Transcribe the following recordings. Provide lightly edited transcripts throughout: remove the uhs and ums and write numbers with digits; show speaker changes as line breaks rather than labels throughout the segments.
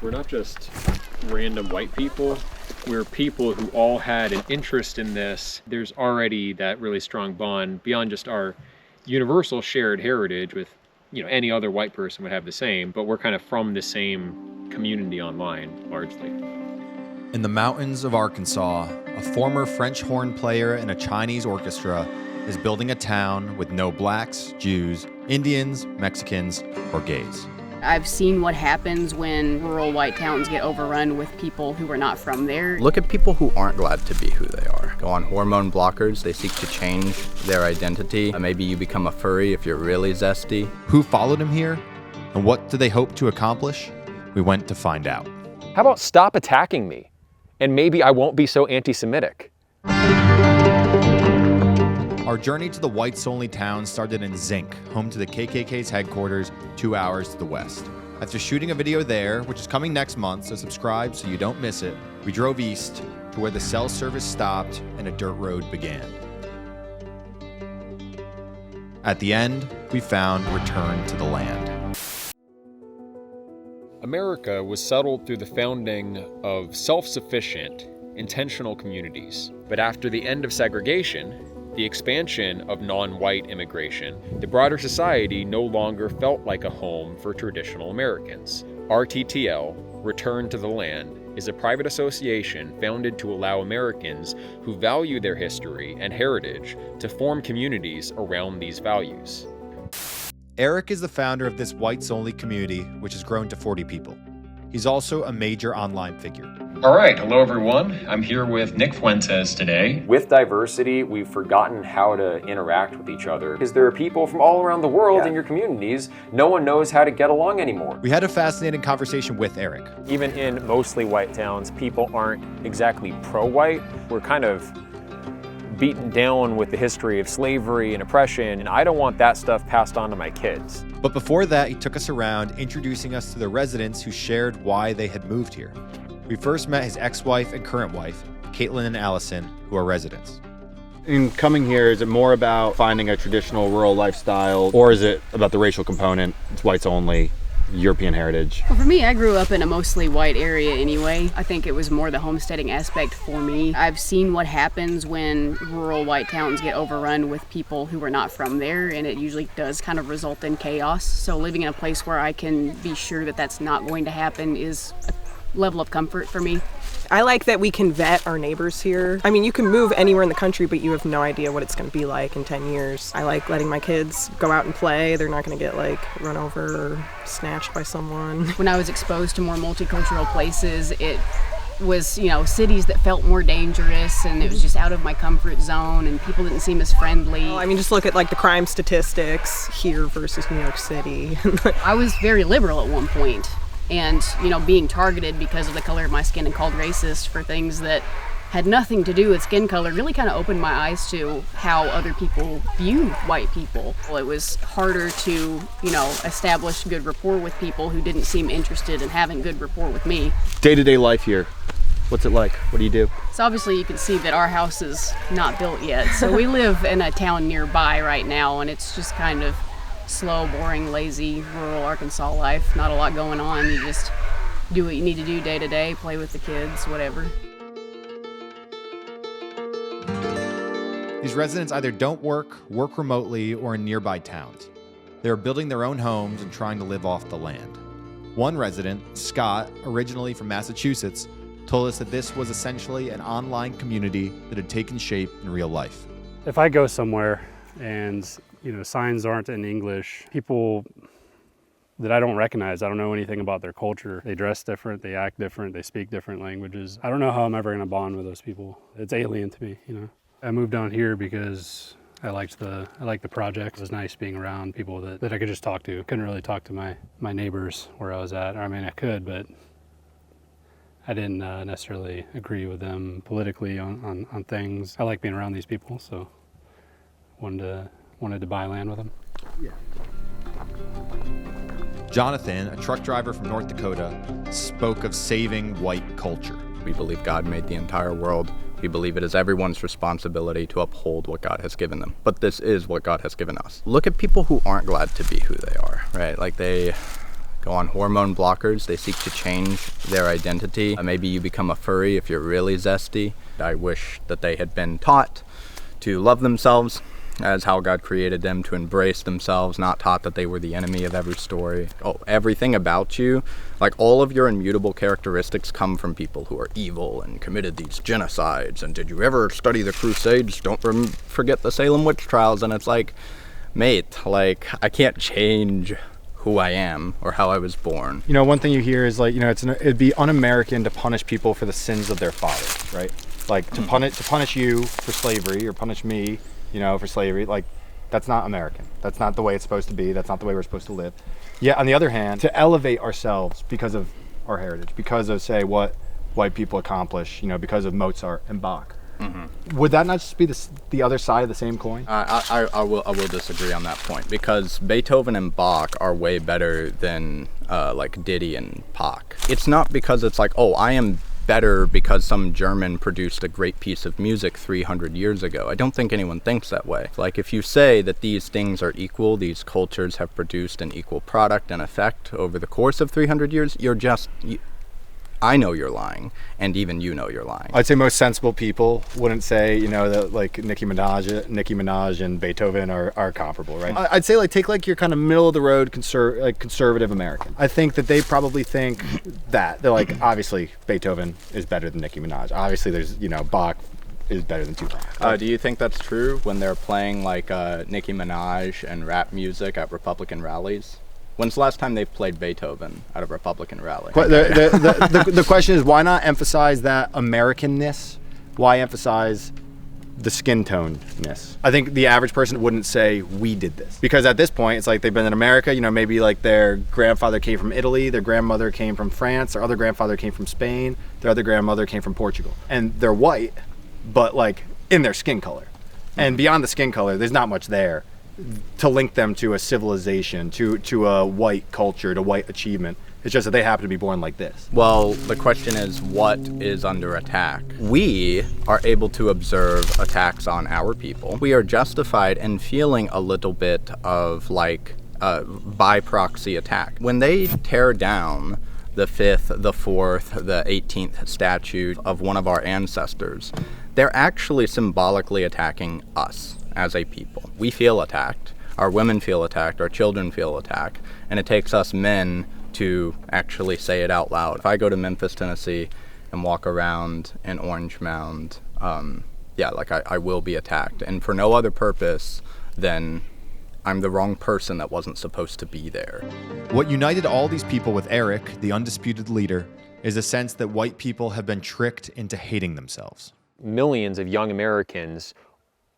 We're not just random white people. We're people who all had an interest in this. There's already that really strong bond beyond just our universal shared heritage with, any other white person would have the same, but we're kind of from the same community online, largely.
In the mountains of Arkansas, a former French horn player in a Chinese orchestra is building a town with no blacks, Jews, Indians, Mexicans, or gays.
I've seen what happens when rural white towns get overrun with people who are not from there.
Look at people who aren't glad to be who they are. Go on hormone blockers, they seek to change their identity. Maybe you become a furry if you're really zesty.
Who followed him here? And what do they hope to accomplish? We went to find out.
How about stop attacking me? And maybe I won't be so anti-Semitic.
Our journey to the whites-only town started in Zinc, home to the KKK's headquarters, 2 hours to the west. After shooting a video there, which is coming next month, so subscribe so you don't miss it, we drove east to where the cell service stopped and a dirt road began. At the end, we found Return to the Land.
America was settled through the founding of self-sufficient, intentional communities. But after the end of segregation, the expansion of non-white immigration, the broader society no longer felt like a home for traditional Americans. RTTL, Return to the Land, is a private association founded to allow Americans who value their history and heritage to form communities around these values.
Eric is the founder of this whites-only community, which has grown to 40 people. He's also a major online figure.
All right, hello everyone. I'm here with Nick Fuentes today. With diversity, we've forgotten how to interact with each other because there are people from all around the world in your communities. No one knows how to get along anymore.
We had a fascinating conversation with Eric.
Even in mostly white towns, people aren't exactly pro-white. We're kind of beaten down with the history of slavery and oppression, and I don't want that stuff passed on to my kids.
But before that, he took us around, introducing us to the residents who shared why they had moved here. We first met his ex-wife and current wife, Caitlin and Allison, who are residents.
In coming here, is it more about finding a traditional rural lifestyle, or is it about the racial component? It's whites only, European heritage?
Well, for me, I grew up in a mostly white area anyway. I think it was more the homesteading aspect for me. I've seen what happens when rural white towns get overrun with people who are not from there, and it usually does kind of result in chaos. So living in a place where I can be sure that that's not going to happen is a level of comfort for me.
I like that we can vet our neighbors here. I mean, you can move anywhere in the country, but you have no idea what it's going to be like in 10 years. I like letting my kids go out and play. They're not going to get run over or snatched by someone.
When I was exposed to more multicultural places, it was, cities that felt more dangerous, and it was just out of my comfort zone, and people didn't seem as friendly.
I mean, just look at the crime statistics here versus New York City.
I was very liberal at one point. And, being targeted because of the color of my skin and called racist for things that had nothing to do with skin color really kind of opened my eyes to how other people view white people. It was harder to, establish good rapport with people who didn't seem interested in having good rapport with me.
Day-to-day life here, what's it like? What do you do?
So obviously you can see that our house is not built yet. So we live in a town nearby right now, and it's just kind of slow, boring, lazy, rural Arkansas life. Not a lot going on. You just do what you need to do day to day, play with the kids, whatever.
These residents either don't work remotely, or in nearby towns. They are building their own homes and trying to live off the land. One resident, Scott, originally from Massachusetts, told us that this was essentially an online community that had taken shape in real life.
If I go somewhere and signs aren't in English, people that I don't recognize, I don't know anything about their culture. They dress different, they act different, they speak different languages. I don't know how I'm ever gonna bond with those people. It's alien to me, I moved down here because I liked the project. It was nice being around people that I could just talk to. Couldn't really talk to my neighbors where I was at. I mean, I could, but I didn't necessarily agree with them politically on things. I like being around these people, so wanted to buy land with them.
Yeah.
Jonathan, a truck driver from North Dakota, spoke of saving white culture.
We believe God made the entire world. We believe it is everyone's responsibility to uphold what God has given them. But this is what God has given us. Look at people who aren't glad to be who they are, right? go on hormone blockers. They seek to change their identity. Maybe you become a furry if you're really zesty. I wish that they had been taught to love themselves as how God created them, to embrace themselves, not taught that they were the enemy of every story. Oh, everything about you, like all of your immutable characteristics come from people who are evil and committed these genocides. And did you ever study the Crusades? Don't forget the Salem witch trials. And it's like, mate, like, I can't change who I am or how I was born.
You know, one thing you hear is like, you know, it'd be un-American to punish people for the sins of their fathers, right? Like to punish you for slavery or punish me, you know, for slavery. Like, that's not American. That's not the way it's supposed to be. That's not the way we're supposed to live. Yet on the other hand, to elevate ourselves because of our heritage, because of, say, what white people accomplish, you know, because of Mozart and Bach. Mm-hmm. Would that not just be the other side of the same coin?
I will disagree on that point, because Beethoven and Bach are way better than like Diddy and Pac. It's not because it's like, oh, I am better because some German produced a great piece of music 300 years ago. I don't think anyone thinks that way. Like, if you say that these things are equal, these cultures have produced an equal product and effect over the course of 300 years, I know you're lying, and even you know you're lying.
I'd say most sensible people wouldn't say, you know, that like Nicki Minaj and Beethoven are comparable, right? I'd say like take like your kind of middle of the road conservative American. I think that they probably think that they're like, obviously Beethoven is better than Nicki Minaj. Obviously there's, you know, Bach is better than Tupac.
Do you think that's true when they're playing like Nicki Minaj and rap music at Republican rallies? When's the last time they've played Beethoven at a Republican rally?
The question is, why not emphasize that Americanness? Why emphasize the skin tonedness? I think the average person wouldn't say, we did this. Because at this point, it's like they've been in America, you know, maybe like their grandfather came from Italy, their grandmother came from France, their other grandfather came from Spain, their other grandmother came from Portugal. And they're white, but like in their skin color. And beyond the skin color, there's not much there to link them to a civilization, to a white culture, to white achievement. It's just that they happen to be born like this.
Well, the question is, what is under attack? We are able to observe attacks on our people. We are justified in feeling a little bit of like by proxy attack. When they tear down the 5th, the 4th, the 18th statue of one of our ancestors, they're actually symbolically attacking us as a people. We feel attacked, our women feel attacked, our children feel attacked, and it takes us men to actually say it out loud. If I go to Memphis, Tennessee and walk around in Orange Mound, I will be attacked, and for no other purpose than I'm the wrong person that wasn't supposed to be there.
What united all these people with Eric, the undisputed leader, is a sense that white people have been tricked into hating themselves.
Millions of young Americans,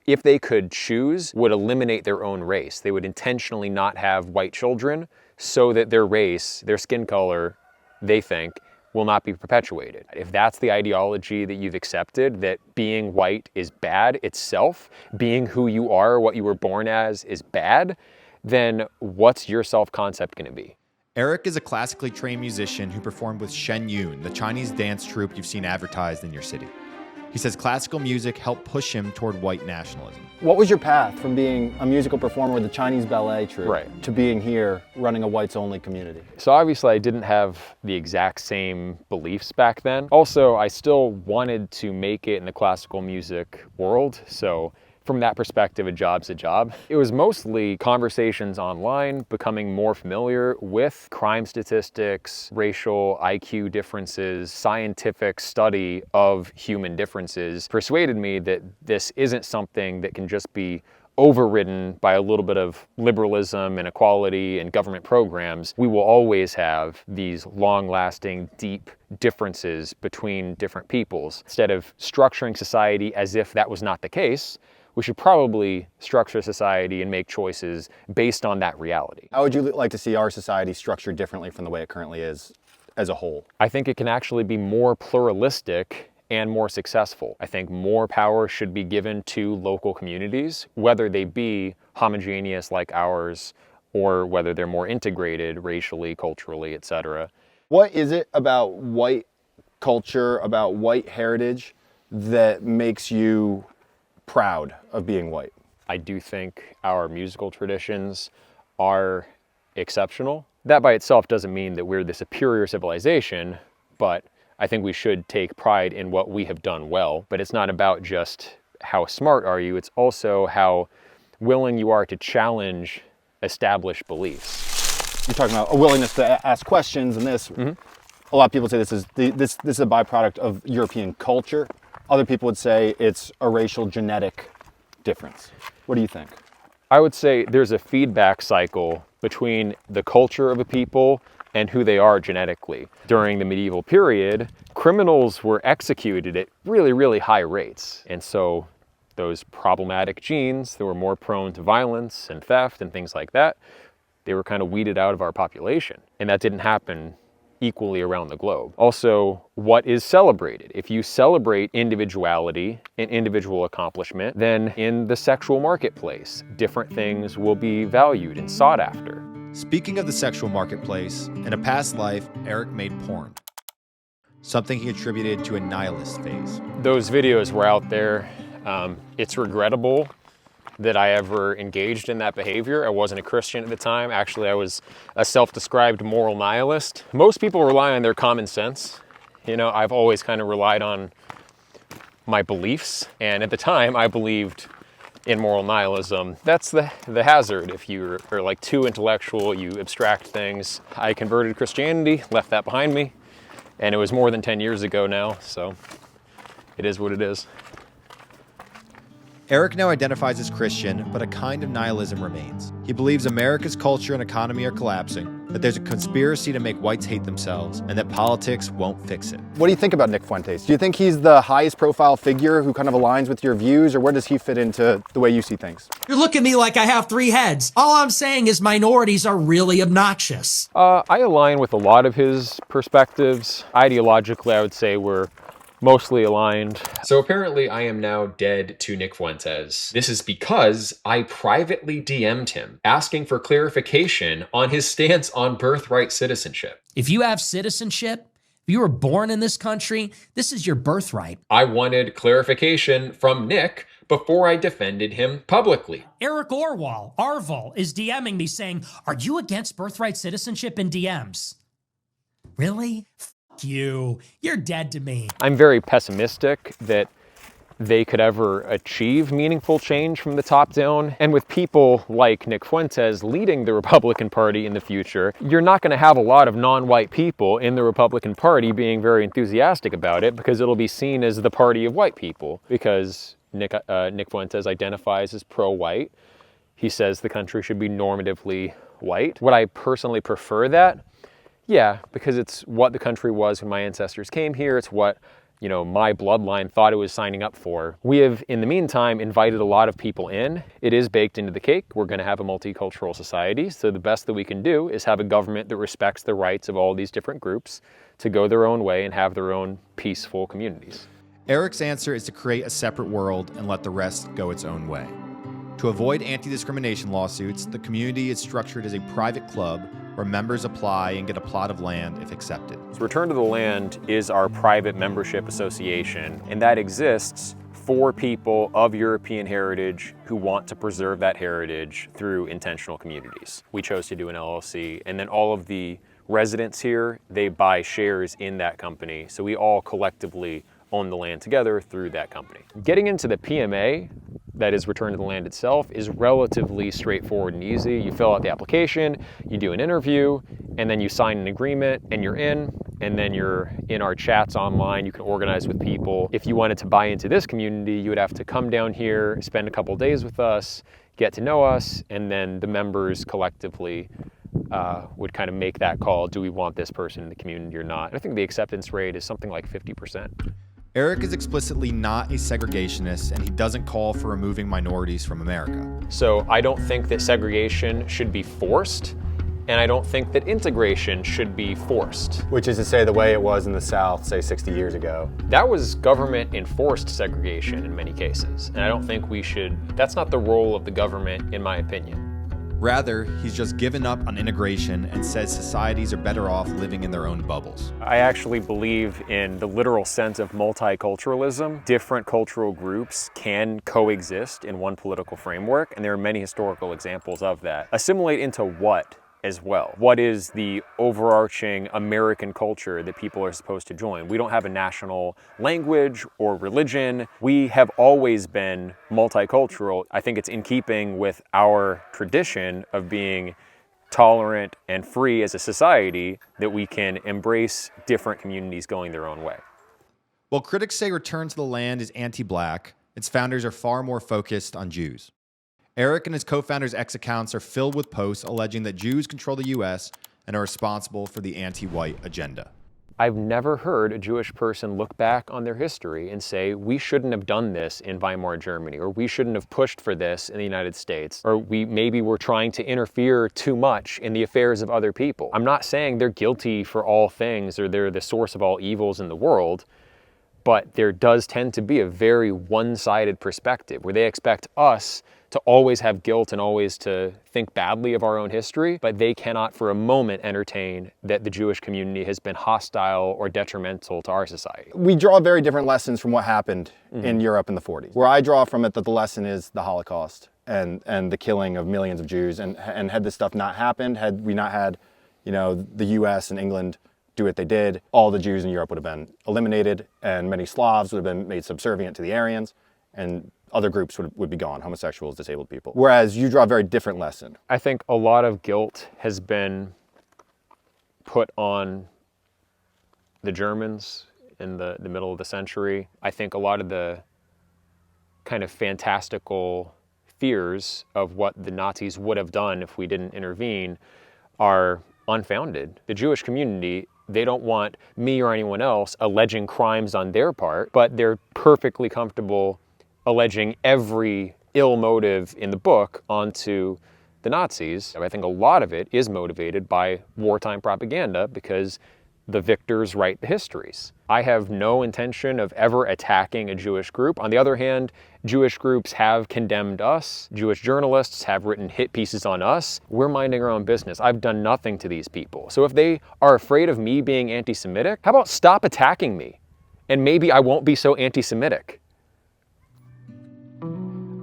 if they could choose, would eliminate their own race. They would intentionally not have white children so that their race, their skin color, they think, will not be perpetuated. If that's the ideology that you've accepted, that being white is bad itself, being who you are, what you were born as is bad, then what's your self-concept gonna be?
Eric is a classically trained musician who performed with Shen Yun, the Chinese dance troupe you've seen advertised in your city. He says classical music helped push him toward white nationalism.
What was your path from being a musical performer with the Chinese ballet troupe to being here running a whites-only community?
So obviously I didn't have the exact same beliefs back then. Also, I still wanted to make it in the classical music world, so from that perspective, a job's a job. It was mostly conversations online, becoming more familiar with crime statistics, racial IQ differences, scientific study of human differences, persuaded me that this isn't something that can just be overridden by a little bit of liberalism and equality and government programs. We will always have these long-lasting, deep differences between different peoples. Instead of structuring society as if that was not the case, we should probably structure society and make choices based on that reality.
How would you like to see our society structured differently from the way it currently is as a whole?
I think it can actually be more pluralistic and more successful. I think more power should be given to local communities, whether they be homogeneous like ours, or whether they're more integrated racially, culturally, etc.
What is it about white culture, about white heritage, that makes you proud of being white?
I do think our musical traditions are exceptional. That by itself doesn't mean that we're the superior civilization, but I think we should take pride in what we have done well. But it's not about just how smart are you, it's also how willing you are to challenge established beliefs.
You're talking about a willingness to ask questions and this. A lot of people say this is a byproduct of European culture. Other people would say it's a racial genetic difference. What do you think?
I would say there's a feedback cycle between the culture of a people and who they are genetically. During the medieval period, criminals were executed at really, really high rates. And so those problematic genes that were more prone to violence and theft and things like that, they were kind of weeded out of our population. And that didn't happen equally around the globe. Also, what is celebrated? If you celebrate individuality and individual accomplishment, then in the sexual marketplace, different things will be valued and sought after.
Speaking of the sexual marketplace, in a past life, Eric made porn. Something he attributed to a nihilist phase.
Those videos were out there. It's regrettable that I ever engaged in that behavior. I wasn't a Christian at the time. Actually, I was a self-described moral nihilist. Most people rely on their common sense. You know, I've always kind of relied on my beliefs. And at the time, I believed in moral nihilism. That's the hazard. If you are like too intellectual, you abstract things. I converted to Christianity, left that behind me. And it was more than 10 years ago now, so it is what it is.
Eric now identifies as Christian, but a kind of nihilism remains. He believes America's culture and economy are collapsing, that there's a conspiracy to make whites hate themselves, and that politics won't fix it.
What do you think about Nick Fuentes? Do you think he's the highest profile figure who kind of aligns with your views, or where does he fit into the way you see things?
You're looking at me like I have 3 heads. All I'm saying is minorities are really obnoxious.
I align with a lot of his perspectives. Ideologically, I would say we're mostly aligned. So apparently I am now dead to Nick Fuentes. This is because I privately DM'd him, asking for clarification on his stance on birthright citizenship.
If you have citizenship, if you were born in this country, this is your birthright.
I wanted clarification from Nick before I defended him publicly.
Eric Arval is DMing me saying, "Are you against birthright citizenship?" in DMs. Really? You. You're dead to me.
I'm very pessimistic that they could ever achieve meaningful change from the top down. And with people like Nick Fuentes leading the Republican Party in the future, you're not going to have a lot of non-white people in the Republican Party being very enthusiastic about it, because it'll be seen as the party of white people. Because Nick Fuentes identifies as pro-white. He says the country should be normatively white. Would I personally prefer that? Yeah, because it's what the country was when my ancestors came here. It's what, you know, my bloodline thought it was signing up for. We have, in the meantime, invited a lot of people in. It is baked into the cake. We're going to have a multicultural society. So the best that we can do is have a government that respects the rights of all these different groups to go their own way and have their own peaceful communities.
Eric's answer is to create a separate world and let the rest go its own way. To avoid anti-discrimination lawsuits, the community is structured as a private club where members apply and get a plot of land if accepted.
So Return to the Land is our private membership association, and that exists for people of European heritage who want to preserve that heritage through intentional communities. We chose to do an LLC, and then all of the residents here, they buy shares in that company, so we all collectively own the land together through that company. Getting into the PMA, that is Return to the Land itself, is relatively straightforward and easy. You fill out the application, you do an interview, and then you sign an agreement and you're in, and then you're in our chats online. You can organize with people. If you wanted to buy into this community, you would have to come down here, spend a couple days with us, get to know us, and then the members collectively would kind of make that call. Do we want this person in the community or not? And I think the acceptance rate is something like 50%.
Eric is explicitly not a segregationist, and he doesn't call for removing minorities from America.
So I don't think that segregation should be forced, and I don't think that integration should be forced.
Which is to say the way it was in the South, say 60 years ago.
That was government-enforced segregation in many cases, and I don't think we should, that's not the role of the government, in my opinion.
Rather, he's just given up on integration and says societies are better off living in their own bubbles.
I actually believe in the literal sense of multiculturalism. Different cultural groups can coexist in one political framework, and there are many historical examples of that. Assimilate into what as well. What is the overarching American culture that people are supposed to join? We don't have a national language or religion. We have always been multicultural. I think it's in keeping with our tradition of being tolerant and free as a society that we can embrace different communities going their own way.
While critics say Return to the Land is anti-black, its founders are far more focused on Jews. Eric and his co-founders' X accounts are filled with posts alleging that Jews control the U.S. and are responsible for the anti-white agenda.
I've never heard a Jewish person look back on their history and say, we shouldn't have done this in Weimar Germany, or we shouldn't have pushed for this in the United States, or we maybe were trying to interfere too much in the affairs of other people. I'm not saying they're guilty for all things or they're the source of all evils in the world, but there does tend to be a very one-sided perspective where they expect us to always have guilt and always to think badly of our own history, but they cannot for a moment entertain that the Jewish community has been hostile or detrimental to our society.
We draw very different lessons from what happened in Europe in the 40s. Where I draw from it that the lesson is the Holocaust and the killing of millions of Jews, and had this stuff not happened, had we not had, the US and England do what they did, all the Jews in Europe would have been eliminated, and many Slavs would have been made subservient to the Aryans, and other groups would be gone, homosexuals, disabled people. Whereas you draw a very different lesson.
I think a lot of guilt has been put on the Germans in the middle of the century. I think a lot of the kind of fantastical fears of what the Nazis would have done if we didn't intervene are unfounded. The Jewish community, they don't want me or anyone else alleging crimes on their part, but they're perfectly comfortable alleging every ill motive in the book onto the Nazis. I think a lot of it is motivated by wartime propaganda because the victors write the histories. I have no intention of ever attacking a Jewish group. On the other hand, Jewish groups have condemned us. Jewish journalists have written hit pieces on us. We're minding our own business. I've done nothing to these people. So if they are afraid of me being anti-Semitic, how about stop attacking me? And maybe I won't be so anti-Semitic.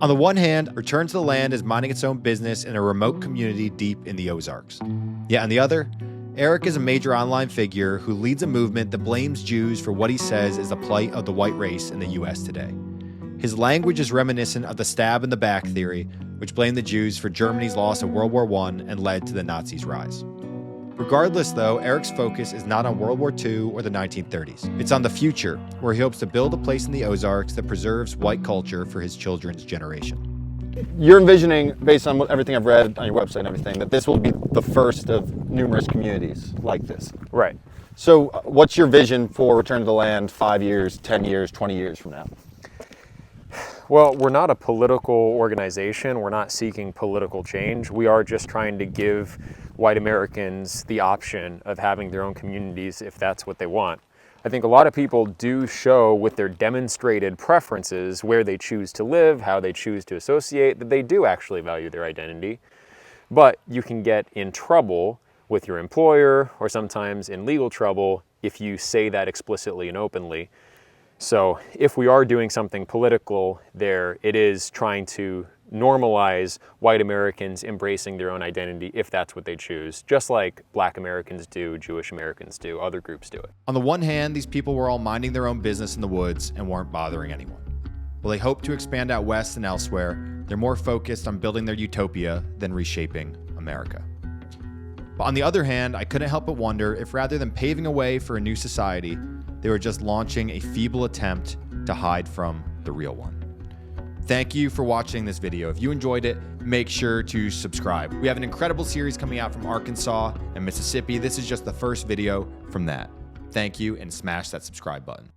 On the one hand, Return to the Land is minding its own business in a remote community deep in the Ozarks. Yet on the other, Eric is a major online figure who leads a movement that blames Jews for what he says is the plight of the white race in the US today. His language is reminiscent of the stab in the back theory, which blamed the Jews for Germany's loss of World War I and led to the Nazis' rise. Regardless, though, Eric's focus is not on World War II or the 1930s. It's on the future, where he hopes to build a place in the Ozarks that preserves white culture for his children's generation.
You're envisioning, based on everything I've read on your website and everything, that this will be the first of numerous communities like this.
Right.
So what's your vision for Return to the Land 5 years, 10 years, 20 years from now?
Well, we're not a political organization. We're not seeking political change. We are just trying to give white Americans the option of having their own communities if that's what they want. I think a lot of people do show with their demonstrated preferences where they choose to live, how they choose to associate, that they do actually value their identity. But you can get in trouble with your employer or sometimes in legal trouble if you say that explicitly and openly. So if we are doing something political there, it is trying to normalize white Americans embracing their own identity if that's what they choose, just like Black Americans do, Jewish Americans do, other groups do it.
On the one hand, these people were all minding their own business in the woods and weren't bothering anyone. While they hope to expand out west and elsewhere, they're more focused on building their utopia than reshaping America. But on the other hand, I couldn't help but wonder if rather than paving a way for a new society, they were just launching a feeble attempt to hide from the real one. Thank you for watching this video. If you enjoyed it, make sure to subscribe. We have an incredible series coming out from Arkansas and Mississippi. This is just the first video from that. Thank you, and smash that subscribe button.